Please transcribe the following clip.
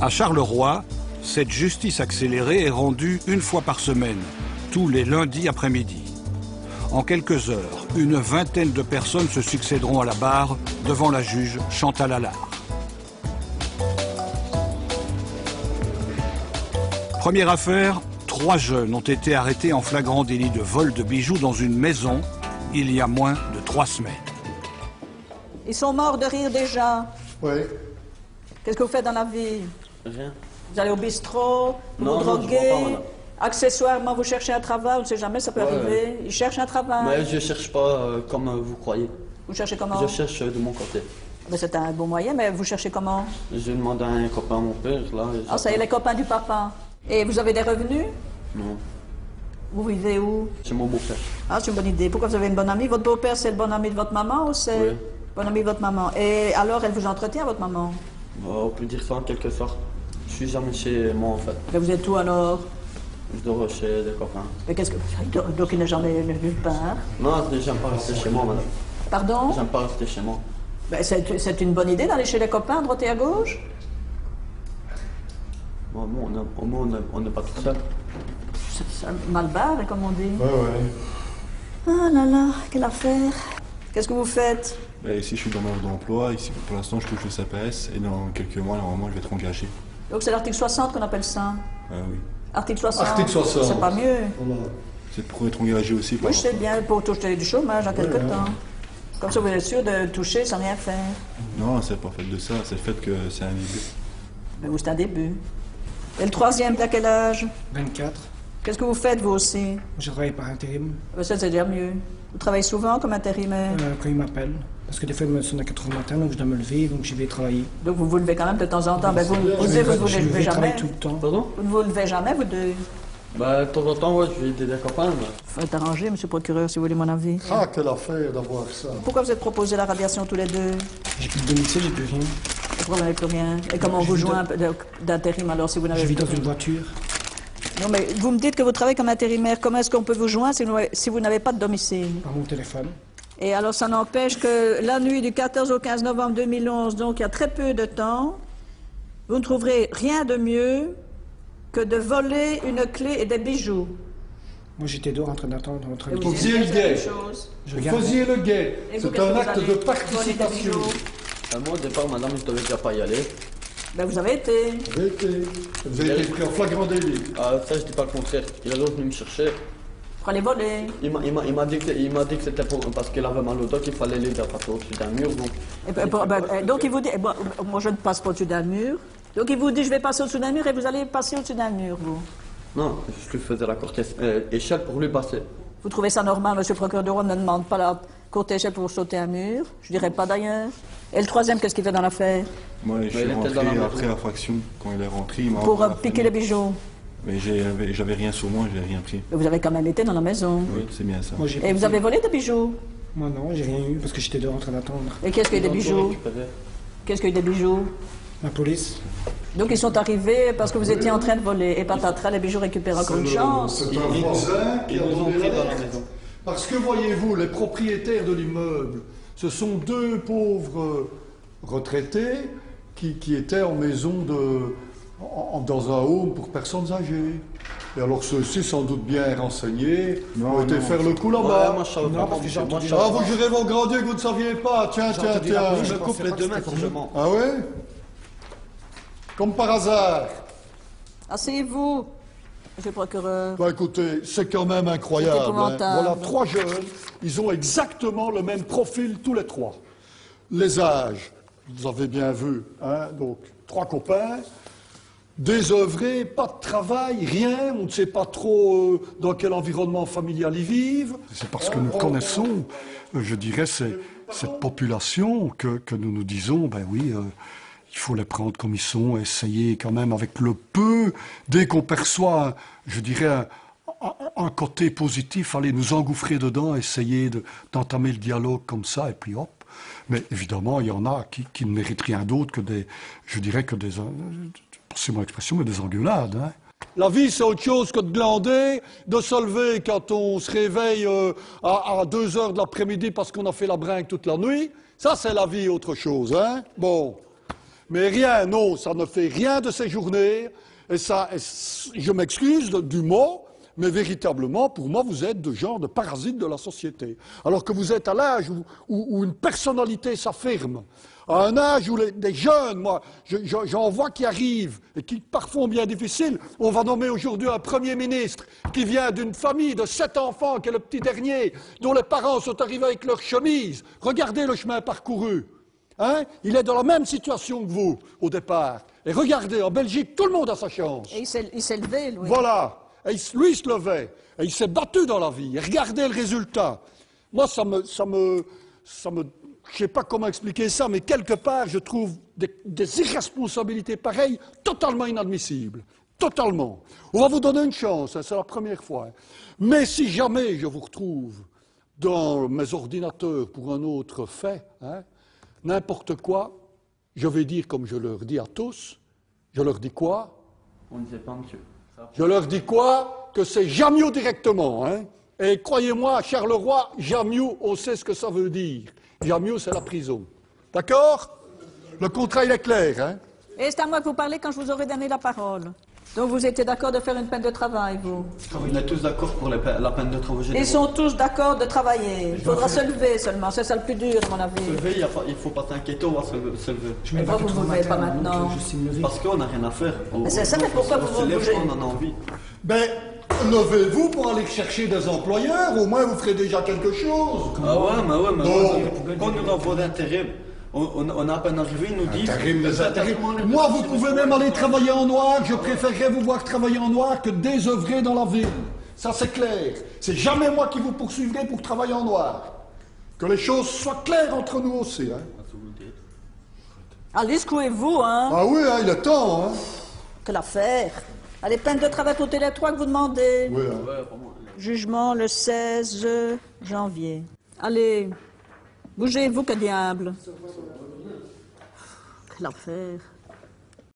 À Charleroi, cette justice accélérée est rendue une fois par semaine, tous les lundis après-midi. En quelques heures, une vingtaine de personnes se succéderont à la barre devant la juge Chantal Allard. Première affaire, 3 jeunes ont été arrêtés en flagrant délit de vol de bijoux dans une maison il y a moins de 3 semaines. Ils sont morts de rire déjà. Oui. Qu'est-ce que vous faites dans la vie? Rien. Vous allez au bistrot, vous Non, vous non, droguez, je bois pas, madame. accessoirement vous cherchez un travail, on ne sait jamais, ça peut arriver. Ils cherchent un travail. Mais je cherche pas comme vous croyez. Vous cherchez comment? Je cherche de mon côté. Ben, c'est un bon moyen, mais vous cherchez comment? J'ai demandé à un copain, mon père, là. Ah, ça y est, les copains du papa. Et vous avez des revenus? Non, Vous vivez où? c'est mon beau-père. Ah, c'est une bonne idée. Pourquoi vous avez une bonne amie? Votre beau-père, c'est le bon ami de votre maman ou c'est... Oui. Bon ami de votre maman. Et alors, elle vous entretient, votre maman? On peut dire ça en quelque sorte. Je suis jamais chez moi en fait. Mais vous êtes où alors? Je dors chez des copains. Mais qu'est-ce que... Donc il n'est jamais nulle part. Non, j'aime pas rester chez moi, madame. Pardon? J'aime pas rester chez moi. Ben, c'est une bonne idée d'aller chez les copains, à droite et à gauche? Bon, on n'est pas tout seul. C'est mal barré, comme on dit. Ouais, ouais. Ah là là, quelle affaire. Qu'est-ce que vous faites? Bah, ici, je suis dans mon emploi. Ici, pour l'instant, je touche le CPS. Et dans quelques mois, normalement, je vais être engagé. Donc c'est l'article 60 qu'on appelle ça? Ah oui. Article 60? Article 60. C'est pas mieux. Voilà. C'est pour être engagé aussi. Oui, je sais bien, pour toucher du chômage en quelque temps. Comme ça, vous êtes sûr de toucher sans rien faire. Non, c'est pas fait de ça. C'est le fait que c'est un début. Mais vous, c'est un début. Et le troisième, t'as quel âge? 24. Qu'est-ce que vous faites, vous aussi? Je travaille par intérim Ça, c'est déjà mieux. Vous travaillez souvent comme intérimaire? quand ils m'appellent. Parce que des fois, ils me sonnent à 4 h du matin, donc je dois me lever, donc j'y vais travailler. Donc vous vous levez quand même de temps en temps. Ben, vous ne vous Je levez vais jamais. travailler tout le temps. Pardon? Vous ne vous levez jamais, vous deux. Bah, de temps en temps, ouais, je vais aider des copains. Mais... Faut être arrangé, monsieur le procureur, si vous voulez mon avis. Ah, quelle affaire d'avoir ça. Pourquoi vous êtes proposé la radiation tous les deux? J'ai plus de domicile, j'ai plus rien. Pourquoi vous n'avez plus rien? Et comment Je vous vis jouez un peu d'intérim alors si vous n'avez Je vis plus dans rien? une voiture. Non, mais vous me dites que vous travaillez comme intérimaire. Comment est-ce qu'on peut vous joindre si vous n'avez pas de domicile? Par mon téléphone. Et alors, ça n'empêche que la nuit du 14 au 15 novembre 2011, donc il y a très peu de temps, vous ne trouverez rien de mieux que de voler une clé et des bijoux. Moi, j'étais dehors en train d'attendre votre Et vous Vous faisiez faisiez le guet. quelque chose. Je Vous regarde. faisiez le guet. Et vous, C'est qu'est-ce un que vous acte allez de voler des participation. bijoux? moi, au départ, madame, je devais déjà pas y aller. Ben, vous avez été. Vous avez été pris en flagrant délit. Ah, ça, je dis pas le contraire. Il a d'autres venu me chercher. Pour aller voler. Il m'a dit que c'était parce qu'il avait mal au dos qu'il fallait l'aider à passer au-dessus d'un mur. Donc, Donc, il vous dit, bon, moi je ne passe pas au-dessus d'un mur. Donc, il vous dit, je vais passer au-dessus d'un mur et vous allez passer au-dessus d'un mur, vous. non, je lui faisais la courte échelle pour lui passer. Vous trouvez ça normal, monsieur le procureur de Rome ne demande pas la courte échelle pour sauter un mur? Je dirais pas d'ailleurs. Et le troisième, qu'est-ce qu'il fait dans l'affaire? Moi, je il suis était rentré dans la maison. après la fraction. Quand il est rentré, il m'a Pour ouvert la piquer les fenêtre. bijoux. Mais j'avais rien sur moi, j'ai rien pris. Mais vous avez quand même été dans la maison. Oui, c'est bien ça. Moi, j'ai Et vous avez volé des bijoux? Moi, non, j'ai rien eu parce que j'étais dehors en train d'attendre. Et qu'est-ce qu'il y a eu des Ils ont tout bijoux? récupéré. Qu'est-ce qu'il y a eu des bijoux? La police. Donc ils sont arrivés parce que vous étiez en train de voler. Et patatras, les bijoux récupèrent encore une chance. C'est un voisin qui Ils a nous ont donné pris dans la l'alerte. maison. Parce que voyez-vous, les propriétaires de l'immeuble, ce sont 2 pauvres retraités qui étaient en maison dans un home pour personnes âgées. Et alors ceux-ci, sans doute bien renseignés, ont été faire le coup Ouais, là-bas. moi, je savais Non, pas. parce que j'ai Moi, entendu je Ah, savais vous pas. jurez vos grand Dieu que vous ne saviez pas. Tiens, J'ai tiens, entendu la tiens. police. Je me Je coupe pensais les pas deux que mains c'était si je pour mens. Ah ouais? Comme par hasard. Asseyez-vous, monsieur le procureur. Bah écoutez, c'est quand même incroyable. C'est épouvantable. Voilà 3 jeunes, ils ont exactement le même profil tous les 3. Les âges, vous avez bien vu, hein, donc 3 copains, désœuvrés, pas de travail, rien, on ne sait pas trop dans quel environnement familial ils vivent. C'est parce que nous connaissons, je dirais, cette population que nous nous disons, ben oui, il faut les prendre comme ils sont, essayer quand même avec le peu, dès qu'on perçoit, je dirais, un côté positif, aller nous engouffrer dedans, essayer d'entamer le dialogue comme ça, et puis hop. Mais évidemment, il y en a qui ne méritent rien d'autre que des, je dirais que des, passez mon expression, mais des engueulades, hein. La vie, c'est autre chose que de glander, de se lever quand on se réveille à 2 heures de l'après-midi parce qu'on a fait la brinque toute la nuit. Ça, c'est la vie, autre chose, hein. Bon. Mais rien, non, ça ne fait rien de ces journées. Et ça, je m'excuse du mot, mais véritablement, pour moi, vous êtes de genre de parasite de la société. Alors que vous êtes à l'âge où une personnalité s'affirme, à un âge où des jeunes, moi, j'en vois qui arrivent, et qui parfois sont bien difficiles. On va nommer aujourd'hui un Premier ministre qui vient d'une famille de 7 enfants, qui est le petit dernier, dont les parents sont arrivés avec leur chemise. Regardez le chemin parcouru. Hein? Il est dans la même situation que vous, au départ. Et regardez, en Belgique, tout le monde a sa chance. Et il s'est levé, lui. Voilà. Et lui, il se levait. Et il s'est battu dans la vie. Et regardez le résultat. Moi, ça me je ne sais pas comment expliquer ça, mais quelque part, je trouve des irresponsabilités pareilles totalement inadmissibles. Totalement. On va vous donner une chance, hein, c'est la première fois. Mais si jamais je vous retrouve dans mes ordinateurs pour un autre fait, hein, n'importe quoi, je vais dire comme je leur dis à tous, je leur dis quoi? On ne sait pas, monsieur. Je leur dis quoi? Que c'est Jamiou directement. Hein? Et croyez-moi, à Charleroi, Jamiou, on sait ce que ça veut dire. Jamiou, c'est la prison. D'accord? Le contrat, il est clair. Hein? Et c'est à moi que vous parlez quand je vous aurai donné la parole. Donc vous étiez d'accord de faire une peine de travail, vous? On est tous d'accord pour la peine de travail générale. Ils sont tous d'accord de travailler. Il faudra se lever seulement, c'est ça le plus dur, à mon avis. Se lever, il ne faut pas t'inquiéter, on va se lever. Je mets Pourquoi vous ne vous levez pas maintenant? Parce qu'on n'a rien à faire. Mais c'est ça, mais pourquoi vous vous bougez? On en a envie. Ben, levez-vous pour aller chercher des employeurs, au moins vous ferez déjà quelque chose. Ah ouais, mais Non. quand nous avons d'intérim, on a à peine arrivé, ils nous disent... Moi, vous pouvez même aller travailler en noir. Je préférerais vous voir travailler en noir que désœuvrer dans la ville. Ça, c'est clair. C'est jamais moi qui vous poursuivrai pour travailler en noir. Que les choses soient claires entre nous aussi. Hein. Allez, secouez-vous, hein? Ah oui, hein, il est temps. Hein. Quelle affaire! Allez, peine de travail pour les 3 que vous demandez. Oui, hein. Jugement le 16 janvier. Allez, bougez-vous, que diable! Quelle affaire!